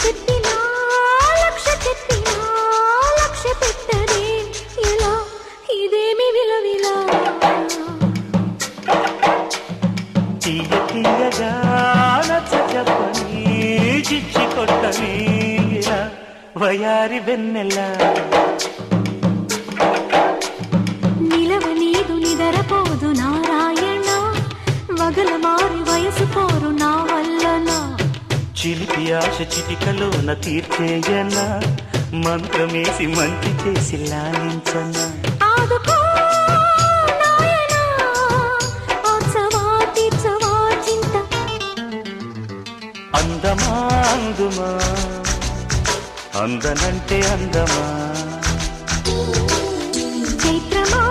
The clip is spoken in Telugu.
చెప్పినా చెప్పినా లక్ష్య పెట్టరే ఎలా ఇదేమి విలవిలా తీయ తీయగా నచ్చ చెప్పని చిచ్చి కొట్టని ఇలా వయారి వెన్నెలా నిలవ నీదు నిదరపోదు నారాయణ వగల మారి వయసు పోరు నా వల్లనా చిలిపి ఆశ చిటికలోన తీర్చేయనా మంత్రమేసి మంచి చేసి లాలించనా ఆదుకో నాయనా ఆచవా తీర్చవా చింత అందమా అందుమా అందనంటే అందమా చైత్రమా